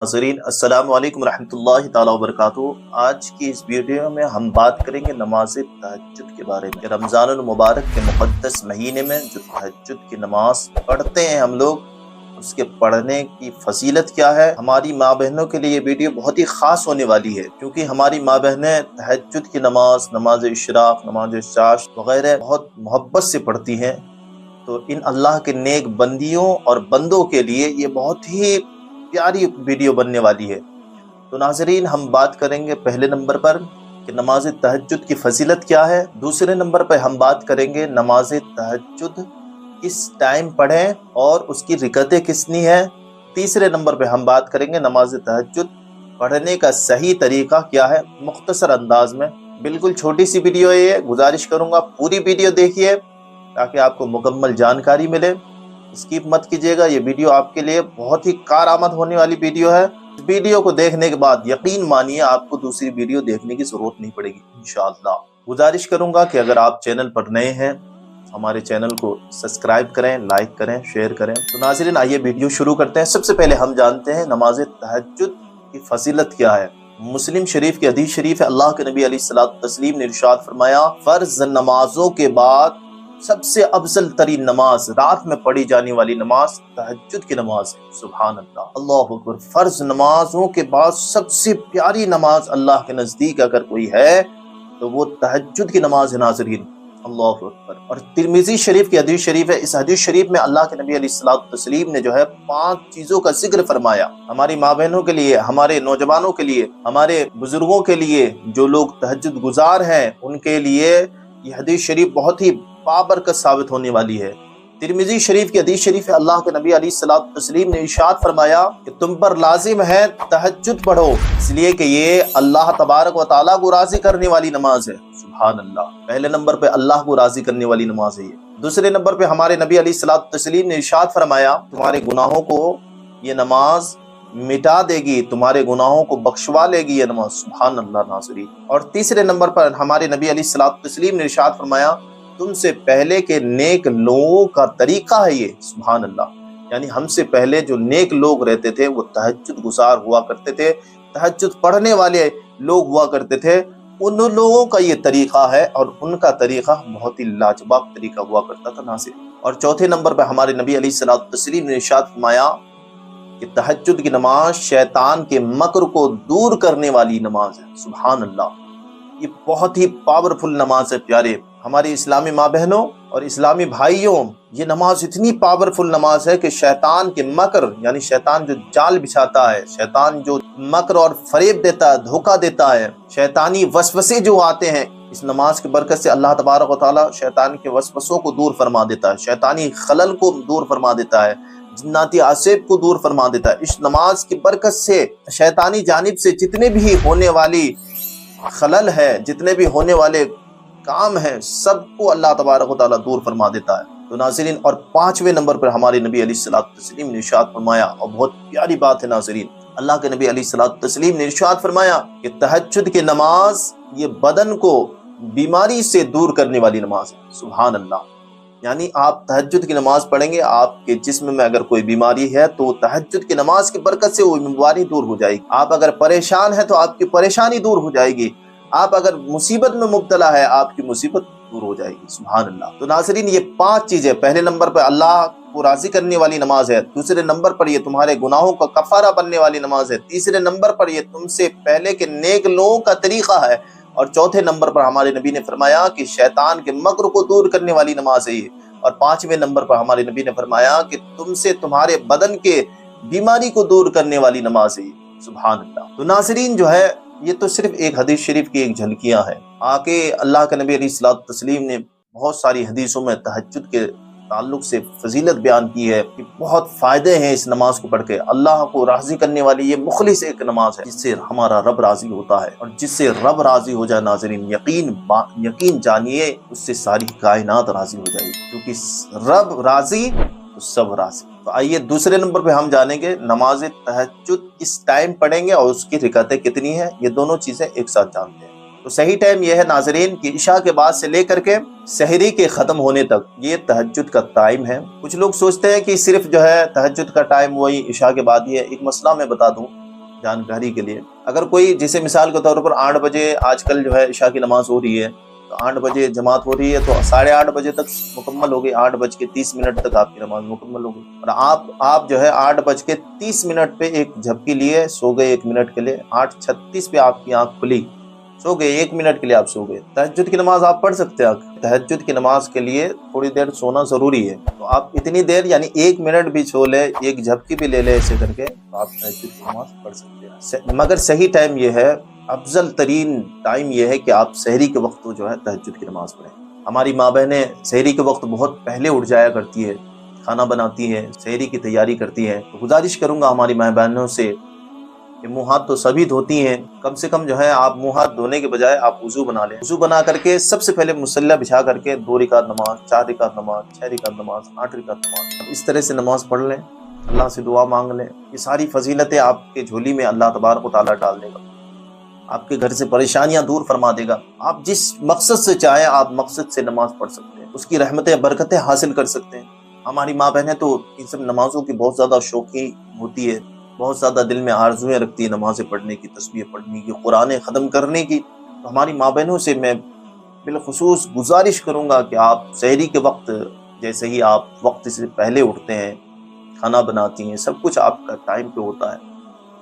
नाज़रीन अस्सलाम वालेकुम रहमतुल्लाहि ताला वबरकातुहू। आज की इस वीडियो में हम बात करेंगे नमाज तहज्जुद के बारे में। रमज़ानुल मुबारक के मुक़द्दस महीने में जो तहज्जुद की नमाज पढ़ते हैं हम लोग, उसके पढ़ने की फजीलत क्या है। हमारी माँ बहनों के लिए ये वीडियो बहुत ही ख़ास होने वाली है, क्योंकि हमारी माँ बहनें तहज्जुद की नमाज, नमाज इशराक, नमाज इशाश वगैरह बहुत मोहब्बत से पढ़ती हैं। तो इन अल्लाह के नेक बंदियों और बंदों के लिए ये बहुत ही प्यारी वीडियो बनने वाली है। तो नाज़रीन, हम बात करेंगे पहले नंबर पर कि नमाज तहज्जुद की फजीलत क्या है। दूसरे नंबर पर हम बात करेंगे नमाज तहज्जुद किस टाइम पढ़ें और उसकी रिकतें कितनी है। तीसरे नंबर पर हम बात करेंगे नमाज तहज्जुद पढ़ने का सही तरीका क्या है, मुख्तसर अंदाज में। बिल्कुल छोटी सी वीडियो है ये, गुजारिश करूँगा पूरी वीडियो देखिए ताकि आपको मुकम्मल जानकारी मिले। स्किप मत कीजिएगा, ये वीडियो आपके लिए बहुत ही कारआमद होने वाली वीडियो है। इस वीडियो को देखने के बाद यकीन मानिए आपको दूसरी वीडियो देखने की जरूरत नहीं पड़ेगी इंशाअल्लाह। गुजारिश करूंगा कि अगर आप चैनल पर नए हैं, हमारे चैनल को सब्सक्राइब करें, लाइक करें, शेयर करें। तो नाज़रीन, आइए वीडियो शुरू करते हैं। सबसे पहले हम जानते हैं नमाज तहज्जुद की फजीलत क्या है। मुस्लिम शरीफ की हदीस शरीफ है, अल्लाह के नबी अलैहिस्सलातु तस्लीम ने इरशाद फरमाया, फर्ज नमाजों के बाद सबसे अफजल तरीन नमाज, रात में पढ़ी जाने वाली नमाज तहज्जुद की नमाज है। सुभान अल्लाह, अल्लाहु अकबर। फर्ज नमाजों के बाद सबसे प्यारी नमाज अल्लाह के नजदीक अगर कोई है तो वो तहज्जुद की नमाज है नाज़रीन, अल्लाहु अकबर। और तिरमिज़ी शरीफ की हदीस शरीफ है, इस हदीस शरीफ में अल्लाह के नबी अलैहिस्सलातु तस्लीम ने जो है 5 चीजों का जिक्र फरमाया। हमारी माँ बहनों के लिए, हमारे नौजवानों के लिए, हमारे बुजुर्गों के लिए, जो लोग तहज्जुद गुजार हैं उनके लिए ये हदीस शरीफ बहुत ही बाबरकत साबित होने वाली है। तिरमिज़ी शरीफ की हदीस शरीफ है, अल्लाह के नबी अलैहिस्सलातु तस्लीम ने इरशाद फरमाया कि तुम पर लाजिम है तहज्जुद पढ़ो, इसलिए कि ये अल्लाह तबारक व तआला को राजी करने वाली नमाज है। सुभान अल्लाह, पहले नंबर पे अल्लाह को राजी करने वाली नमाज है ये। दूसरे नंबर पे हमारे नबी अलैहिस्सलातु तस्लीम ने इरशाद फरमाया, तुम्हारे गुनाहों को ये नमाज मिटा देगी, तुम्हारे गुनाहों को बख्शवा लेगी ये नमाज। सुभान अल्लाह नाज़रीन। और तीसरे नंबर पर हमारे नबी अलैहिस्सलातु तस्लीम ने इरशाद फरमाया, तुमसे पहले के नेक लोगों का तरीका है ये। सुभान अल्लाह, यानी हमसे पहले जो नेक लोग रहते थे वो तहज्जुद गुजार हुआ करते थे, तहज्जुद पढ़ने वाले लोग हुआ करते थे, उन लोगों का ये तरीका है और उनका तरीका बहुत ही लाजवाब तरीका हुआ करता था नाज़रीन। और चौथे नंबर पर हमारे नबी अलैहिस्सलातु तस्लीम ने इरशाद फरमाया कि तहज्जुद की नमाज शैतान के मकर को दूर करने वाली नमाज है। सुभान अल्लाह, ये बहुत ही पावरफुल नमाज है प्यारे हमारी इस्लामी माँ बहनों और इस्लामी भाइयों। ये नमाज इतनी पावरफुल नमाज है कि शैतान के मकर, यानी शैतान जो जाल बिछाता है, शैतान जो मकर और फरेब देता है, धोखा देता है, शैतानी वसवसे जो आते हैं, इस नमाज की बरकत से अल्लाह तबारक व तआला शैतान के वसवसों को दूर फरमा देता है, शैतानी खलल को दूर फरमा देता है, जिन्नाती आसेब को दूर फरमा देता है। इस नमाज की बरकत से शैतानी जानिब से जितने भी होने वाली खलल है, जितने भी होने वाले काम है, सबको अल्लाह तबारक व तआला दूर फरमा देता है। तो नाज़रीन, और 5वें नंबर पर हमारे नबी अलैहिस्सलातु तस्लीम ने इरशाद फरमाया, और बहुत प्यारी बात है नाज़रीन, अल्लाह के नबी अलैहिस्सलातु तस्लीम ने इरशाद फरमाया कि तहज्जुद की नमाज ये बदन को बीमारी से दूर करने वाली नमाज है। सुभान अल्लाह, यानी आप तहज्जुद की नमाज पढ़ेंगे, आपके जिस्म में अगर कोई बीमारी है तो तहज्जुद की नमाज की बरकत से वो बीमारी दूर हो जाएगी। आप अगर परेशान है तो आपकी परेशानी दूर हो जाएगी। आप अगर मुसीबत में मुब्तला है, आपकी मुसीबत दूर हो जाएगी। सुभान अल्लाह। तो नाज़रीन, ये 5 चीजें, पहले नंबर पर अल्लाह को राजी करने वाली नमाज है, दूसरे नंबर पर ये तुम्हारे गुनाहों का कफारा बनने वाली नमाज है, तीसरे नंबर पर ये तुमसे पहले के नेक लोगों का तरीका है, और चौथे नंबर पर हमारे नबी ने फरमाया कि शैतान के मकर को दूर करने वाली नमाज है ये, और 5वें नंबर पर हमारे नबी ने फरमाया कि तुमसे तुम्हारे बदन के बीमारी को दूर करने वाली नमाज है ये। सुभान अल्लाह। तो नाज़रीन, जो है ये तो सिर्फ एक हदीस शरीफ की एक झलकियां हैं। आके अल्लाह के नबी अलैहिस्सलातु तस्लीम ने बहुत सारी हदीसों में तहज्जुद के ताल्लुक से फजीलत बयान की है कि बहुत फायदे हैं इस नमाज को पढ़ के। अल्लाह को राजी करने वाली ये मुखलिस एक नमाज है जिससे हमारा रब राजी होता है, और जिससे रब राजी हो जाए नाज़रीन, यकीन जानिए उससे सारी कायनात राजी हो जाएगी, क्योंकि रब राजी तो सब राजी। तो आइए दूसरे नंबर पे हम जानेंगे नमाज तहज्जुद किस टाइम पढ़ेंगे और उसकी रिकातें कितनी है। ये दोनों चीजें एक साथ जानते हैं। तो सही टाइम यह है नाजरीन कि इशा के बाद से लेकर के सहरी के खत्म होने तक ये तहज्जुद का टाइम है। कुछ लोग सोचते हैं कि सिर्फ जो है तहज्जुद का टाइम वही इशा के बाद ही है। एक मसला मैं बता दूं जानकारी के लिए, अगर कोई जैसे मिसाल के तौर पर 8 बजे आजकल जो है इशा की नमाज हो रही है, तो 8 बजे जमात हो रही है तो 8:30 बजे तक मुकम्मल होगी, 8:30 तक आपकी नमाज मुकम्मल होगी। और आप जो है 8:30 पे एक झपकी लिए सो गए 1 मिनट के लिए, 8:36 पे आपकी आंख खुली, सो गए 1 मिनट के लिए आप सो गए। तहज्जुद की नमाज आप पढ़ सकते हैं। तहज्जुद की नमाज के लिए थोड़ी देर सोना जरूरी है, तो आप इतनी देर यानी 1 मिनट भी सो ले, एक झपकी भी ले ले ऐसे करके, तो आप तहज्जुद की नमाज पढ़ सकते हैं। मगर सही टाइम ये है, अफजल तरीन टाइम ये है कि आप सहरी के वक्त जो है तहज्जुद की नमाज पढ़ें। हमारी माँ बहनें सहरी के वक्त बहुत पहले उठ जाया करती है, खाना बनाती है, सहरी की तैयारी करती है। तो गुजारिश करूंगा हमारी माँ बहनों से कि मुंह हाथ तो सभी धोती हैं, कम से कम जो है आप मुंह हाथ धोने के बजाय आप वुजू बना लें। वुजू बना करके सबसे पहले मुसल्ला बिछा करके 2 रिकात नमाज, 4 रिकात नमाज, 6 रिकात नमाज, 8 रिकात नमाज, इस तरह से नमाज पढ़ लें, अल्लाह से दुआ मांग लें। ये सारी फजीलतें आपके झोली में अल्लाह तबारक व तआला डाल देगा, आपके घर से परेशानियां दूर फरमा देगा। आप जिस मकसद से चाहें आप मकसद से नमाज पढ़ सकते हैं, उसकी रहमतें बरकतें हासिल कर सकते हैं। हमारी माँ बहनें तो इन सब नमाजों की बहुत ज़्यादा शौकी होती है, बहुत ज़्यादा दिल में आरज़ुएं रखती है नमाज़ें पढ़ने की, तस्बीह पढ़ने की, कुरान ख़त्म करने की। तो हमारी माँ बहनों से मैं बिलखुसूस गुजारिश करूँगा कि आप सहरी के वक्त जैसे ही आप वक्त से पहले उठते हैं, खाना बनाती हैं, सब कुछ आपका टाइम पे होता है,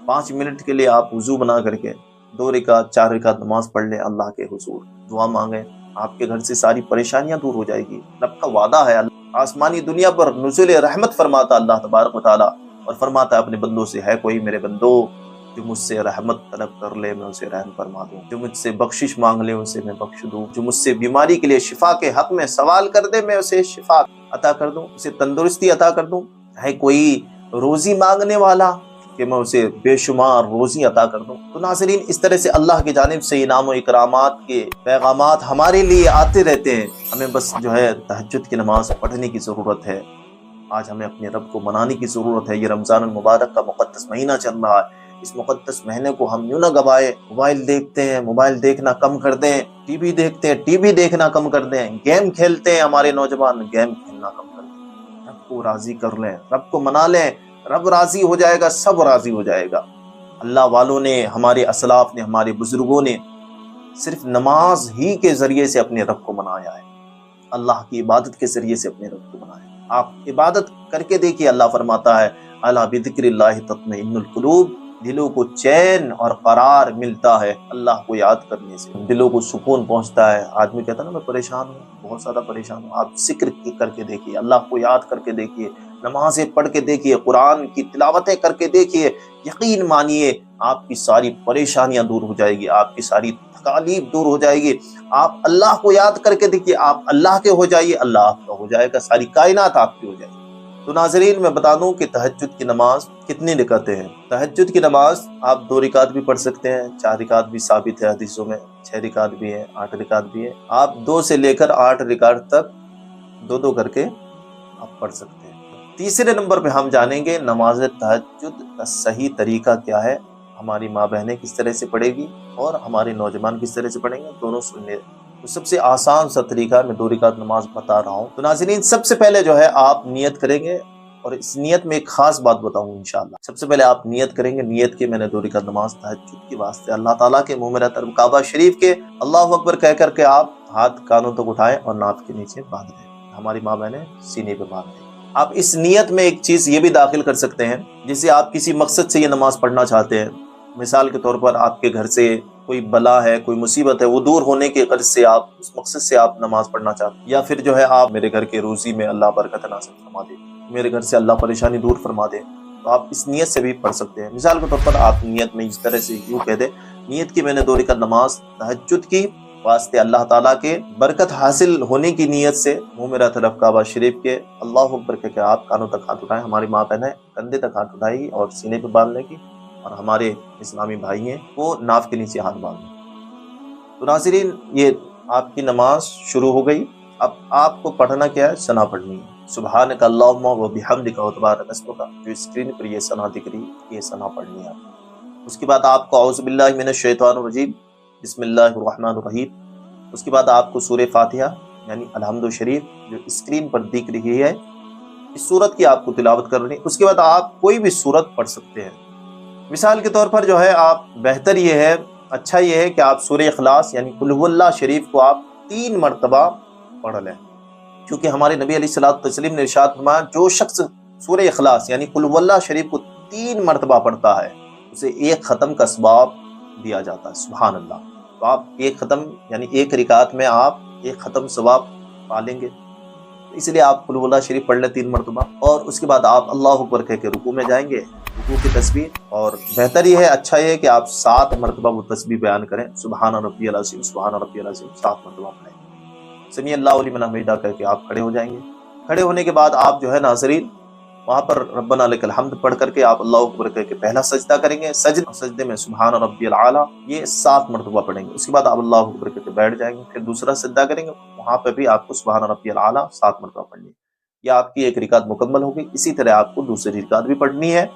5 मिनट के लिए आप वुज़ू बना करके 2 रिकात 4 रिकात नमाज पढ़ लें, अल्लाह के हुजूर दुआ मांगें, आपके घर से सारी परेशानियां दूर हो जाएगी। रब का वादा है, आसमानी दुनिया पर नुज़ुल रहमत फरमाता अल्लाह तबारक व तआला, और फरमाता है अपने बंदों से, है कोई मेरे बंदो जो मुझसे रहमत तलब कर ले मैं उसे रहम फरमा दूं, जो मुझसे बख्शिश मांग ले उसे मैं बख्श दूं, जो मुझसे बीमारी के लिए शिफा के हक में सवाल कर दे मैं उसे शिफा अता कर दूं, उसे तंदुरुस्ती अता कर दूं। है कोई रोजी मांगने वाला कि मैं उसे बेशुमार रोजी अता कर दूं। तो नाज़रीन, इस तरह से अल्लाह की जानिब से इनाम और इकरामात के पैगामात हमारे लिए आते रहते हैं। हमें बस जो है तहज्जुद की नमाज पढ़ने की ज़रूरत है। आज हमें अपने रब को मनाने की ज़रूरत है। ये रमज़ान मुबारक का मुक़द्दस महीना चल रहा है, इस मुक़द्दस महीने को हम यूं ना गवाए। मोबाइल देखते हैं, मोबाइल देखना कम कर दें, टीवी देखते हैं, टीवी देखना कम कर दें, गेम खेलते हैं हमारे नौजवान, गेम खेलना कम कर दें। रब को राज़ी कर लें, रब को मना लें, रब राज़ी हो जाएगा, सब राज़ी हो जाएगा। अल्लाह वालों ने, हमारे असलाफ ने, हमारे बुजुर्गों ने सिर्फ नमाज ही के ज़रिए से अपने रब को मनाया है, अल्लाह की इबादत के ज़रिए से अपने रब को मनाया। आप इबादत करके देखिए, अल्लाह फरमाता है अला बिज़िक्रिल्लाहि तत्मइन्नुल कुलूब, दिलों को चैन और करार मिलता है अल्लाह को याद करने से, दिलों को सुकून पहुंचता है। आदमी कहता है ना मैं परेशान हूँ, बहुत ज़्यादा परेशान हूँ, आप जिक्र करके देखिए, अल्लाह को याद करके देखिए, नमाज़ें पढ़ के देखिए, कुरान की तिलावतें करके देखिए, यकीन मानिए आपकी सारी परेशानियां दूर हो जाएगी, आपकी सारी तकालीफ दूर हो जाएगी। आप अल्लाह को याद करके देखिए, आप अल्लाह के हो जाइए, अल्लाह आपका हो जाएगा, सारी कायनात आपकी हो जाएगी। तो नाज़रीन, मैं बता दूं कि तहज्जुद की नमाज कितनी रकातें हैं। तहज्जुद की नमाज आप 2 रिकात भी पढ़ सकते हैं, 4 रिकात भी साबित है हदीसों में, 6 रिकात भी है, 8 रिकात भी है। आप 2 से लेकर 8 रिकात तक 2-2 करके आप पढ़ सकते हैं। तीसरे नंबर पे हम जानेंगे नमाज तहज्जुद का सही तरीका क्या है, हमारी माँ बहनें किस तरह से पढ़ेगी और हमारे नौजवान किस तरह से पढ़ेंगे, दोनों सुनने। तो सबसे आसान सा तरीका मैं 2 रिकात नमाज बता रहा हूँ। तो नाज़रीन, सबसे पहले जो है आप नियत करेंगे, और इस नियत में एक खास बात बताऊँ इंशाअल्लाह। सबसे पहले आप नियत करेंगे, नियत की मैंने 2 रिकात नमाज तहज्जुद के वास्ते अल्लाह ताला के मुँह में रहता काबा शरीफ के अल्लाहु अकबर कह करके आप हाथ कानों तक उठाएं और नाक के नीचे बांध दें। हमारी माँ बहनें सीने पे बांध दें। आप इस नियत में एक चीज ये भी दाखिल कर सकते हैं, जिसे आप किसी मकसद से ये नमाज पढ़ना चाहते हैं। मिसाल के तौर पर आपके घर से कोई बला है, कोई मुसीबत है, वो दूर होने के गर्ज से आप उस मकसद से आप नमाज पढ़ना चाहते हैं। या फिर जो है आप मेरे घर के रोजी में अल्लाह बरकत नाज़िल फरमा दे, मेरे घर से अल्लाह परेशानी दूर फरमा दे, तो आप इस नियत से भी पढ़ सकते हैं। मिसाल के तौर पर आप नियत में इस तरह से यूँ कह दें, नियत की मैंने 2 रिकात नमाज तहज्जुद की वास्ते अल्लाह ताला के बरकत हासिल होने की नियत से मुँह मेरा तरफ काबा शरीफ के अल्लाहु अकबर के आप कानों तक हाथ उठाएं। हमारी माँ बहनें कंधे तक हाथ उठाएगी और सीने पे बांधने की, और हमारे इस्लामी भाई हैं वो नाफ के नीचे हाथ बांधें। तो नाज़रीन, ये आपकी नमाज शुरू हो गई। अब आपको पढ़ना क्या है, सना पढ़नी है। सुबहानक अल्लाहुम्मा व बिहम्दिका व तबारक अस्मुका, जो स्क्रीन पर ये सना दिख रही, ये सना पढ़नी है आपको। उसके बाद आपको औज़ु बिल्लाहि मिनश शैतानिर रजीम बिस्मिल्लाहिर रहमानिर रहीम। उसके बाद आपको सूरह फातिहा यानी अलहम्दु शरीफ जो स्क्रीन पर दिख रही है, इस सूरत की आपको तिलावत करनी। उसके बाद आप कोई भी सूरत पढ़ सकते हैं, مثال کے طور پر جو ہے آپ بہتر یہ ہے، اچھا یہ ہے کہ آپ سورہ اخلاص یعنی قل هو اللہ شریف کو آپ 3 مرتبہ پڑھ لیں، کیونکہ ہمارے نبی علیہ الصلوۃ والتسلیم نے ارشاد فرمایا جو شخص سورہ اخلاص یعنی قل هو اللہ شریف کو 3 مرتبہ پڑھتا ہے اسے 1 ختم کا ثواب دیا جاتا ہے۔ سبحان اللہ۔ تو آپ 1 ختم یعنی 1 رکعت میں آپ 1 ختم ثواب پالیں گے، اس لیے آپ قل هو اللہ شریف پڑھ لیں 3 مرتبہ، اور اس کے بعد آپ اللہ اکبر کہہ کے رکوع میں جائیں گے، رکوع کی تسبیح، اور بہتر یہ ہے، اچھا یہ ہے کہ آپ 7 مرتبہ وہ تسبیح بیان کریں، سبحان ربی العظیم سبحان ربی العظیم 7 مرتبہ پڑھیں، سمیع اللہ لمن حمیدہ کہہ کے آپ کھڑے ہو جائیں گے۔ کھڑے ہونے کے بعد آپ جو ہے ناظرین وہاں پر ربنا لک الحمد پڑھ کر کے آپ اللہ اکبر کہہ کے پہلا سجدہ کریں گے، سجدے میں سبحان ربی الاعلیٰ یہ 7 مرتبہ پڑھیں گے، اس کے بعد آپ اللہ اکبر کہہ کے بیٹھ جائیں گے، پھر دوسرا سجدہ کریں گے، وہاں پہ بھی آپ کو سبحان ربی الاعلیٰ 7 مرتبہ پڑھنی ہے۔ یہ آپ کی 1 رکعت مکمل ہوگی۔ اسی طرح آپ کو دوسری رکعت بھی پڑھنی ہے،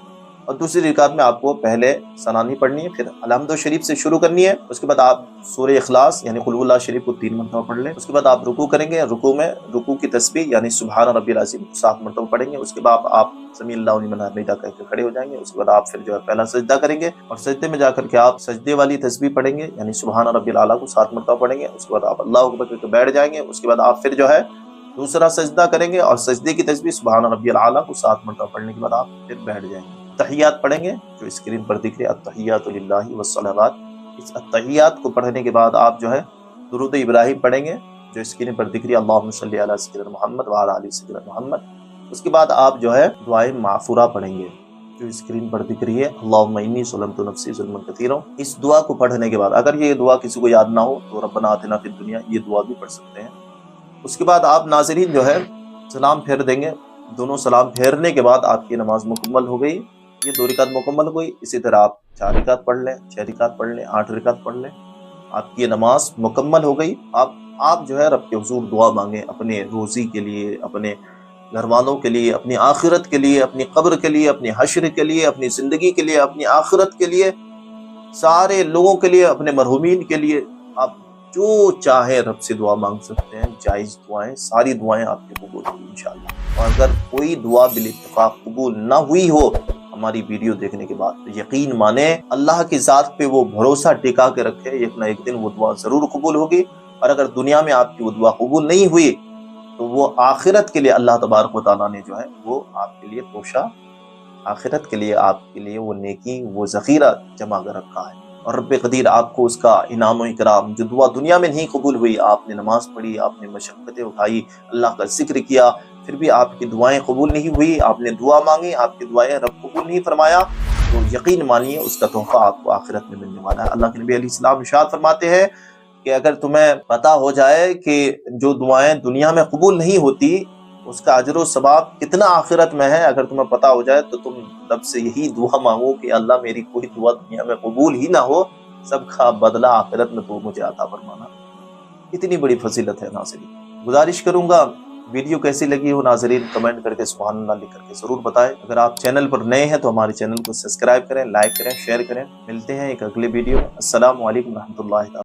اور دوسری رکعت میں آپ کو پہلے ثنانی پڑھنی ہے، پھر الحمد شریف سے شروع کرنی ہے، اس کے بعد آپ سورہ اخلاص یعنی قل هو اللہ شریف کو 3 مرتبہ پڑھ لیں، اس کے بعد آپ رکوع کریں گے، رکوع میں رکوع کی تسبیح یعنی سبحان ربی العظیم 7 مرتبہ پڑھیں گے، اس کے بعد آپ سمیع اللہ لمن حمیدہ کہہ کے کھڑے ہو جائیں گے، اس کے بعد آپ پھر جو ہے پہلا سجدہ کریں گے، اور سجدے میں جا کر کے آپ سجدے والی تسبیح پڑھیں گے یعنی سبحان ربی الاعلیٰ کو 7 مرتبہ پڑھیں گے، اس کے بعد آپ اللہ اکبر کہہ کے بیٹھ جائیں گے، اس کے بعد آپ پھر جو ہے دوسرا سجدہ کریں گے، اور سجدے کی تسبیح سبحان ربی الاعلیٰ کو 7 مرتبہ پڑھنے کے بعد آپ پھر بیٹھ جائیں گے۔ تحیات پڑھیں گے جو اسکرین پر دکھ رہے التحیات للہ والصلوات، اس التحیات کو پڑھنے کے بعد آپ جو ہے درود ابراہیم پڑھیں گے جو اسکرین پر دکھ رہی ہے اللہم صلی علی سیدنا محمد وعلی آل سیدنا محمد، اس کے بعد آپ جو ہے دعائے معفورہ پڑھیں گے جو اسکرین پر دکھ رہی ہے اللہم انی ظلمت نفسی ظلما کثیرا۔ اس دعا کو پڑھنے کے بعد اگر یہ دعا کسی کو یاد نہ ہو تو ربنا آتنا فی الدنیا یہ دعا بھی پڑھ سکتے ہیں۔ اس کے بعد آپ ناظرین جو ہے سلام پھیر دیں گے، دونوں سلام پھیرنے کے بعد آپ کی نماز مکمل ہو گئی، یہ 2 رکعت مکمل ہو گئی۔ اسی طرح آپ 4 رکعت پڑھ لیں، 6 رکعت پڑھ لیں، 8 رکعت پڑھ لیں، آپ کی یہ نماز مکمل ہو گئی۔ آپ جو ہے رب کے حضور دعا مانگیں اپنے روزی کے لیے، اپنے گھر والوں کے لیے، اپنی آخرت کے لیے، اپنی قبر کے لیے، اپنی حشر کے لیے، اپنی زندگی کے لیے، اپنی آخرت کے لیے، سارے لوگوں کے لیے، اپنے مرحومین کے لیے، آپ جو چاہے رب سے دعا مانگ سکتے ہیں، جائز دعائیں، ساری دعائیں آپ کی قبول ہوگی انشاءاللہ۔ اور اگر کوئی دعا بالاتفاق قبول نہ ہوئی ہو ہماری ویڈیو دیکھنے کے بعد تو یقین مانیں اللہ کی ذات پہ وہ بھروسہ ٹکا کے رکھے، ایک نہ ایک دن وہ دعا ضرور قبول ہوگی، اور اگر دنیا میں آپ کی وہ دعا قبول نہیں ہوئی تو وہ آخرت کے لیے اللہ تبارک و تعالیٰ نے جو ہے وہ آپ کے لیے توشہ، آخرت کے لیے آپ کے لیے وہ نیکی، وہ ذخیرہ جمع کر رکھا ہے، اور رب قدیر آپ کو اس کا انعام و اکرام، جو دعا دنیا میں نہیں قبول ہوئی، آپ نے نماز پڑھی، آپ نے مشقتیں اٹھائی، اللہ کا ذکر کیا، پھر بھی آپ کی دعائیں قبول نہیں ہوئی، آپ نے دعا مانگی، آپ کی دعائیں رب قبول نہیں فرمایا، تو یقین مانیے اس کا تحفہ آپ کو آخرت میں ملنے والا ہے۔ اللہ کے نبی علیہ السلام ارشاد فرماتے ہیں کہ اگر تمہیں پتہ ہو جائے کہ جو دعائیں دنیا میں قبول نہیں ہوتی اس کا اجر و ثواب کتنا آخرت میں ہے، اگر تمہیں پتہ ہو جائے تو تم رب سے یہی دعا مانگو کہ اللہ میری کوئی دعا دنیا میں قبول ہی نہ ہو، سب کا بدلہ آخرت میں تو مجھے عطا فرمانا۔ اتنی بڑی فضیلت ہے ناظرین۔ گزارش کروں گا ویڈیو کیسی لگی ہو ناظرین کمنٹ کر کے سبحان اللہ لکھ کر کے ضرور بتائیں۔ اگر آپ چینل پر نئے ہیں تو ہمارے چینل کو سبسکرائب کریں، لائک کریں، شیئر کریں۔ ملتے ہیں ایک اگلے ویڈیو۔ السلام علیکم ورحمۃ اللہ۔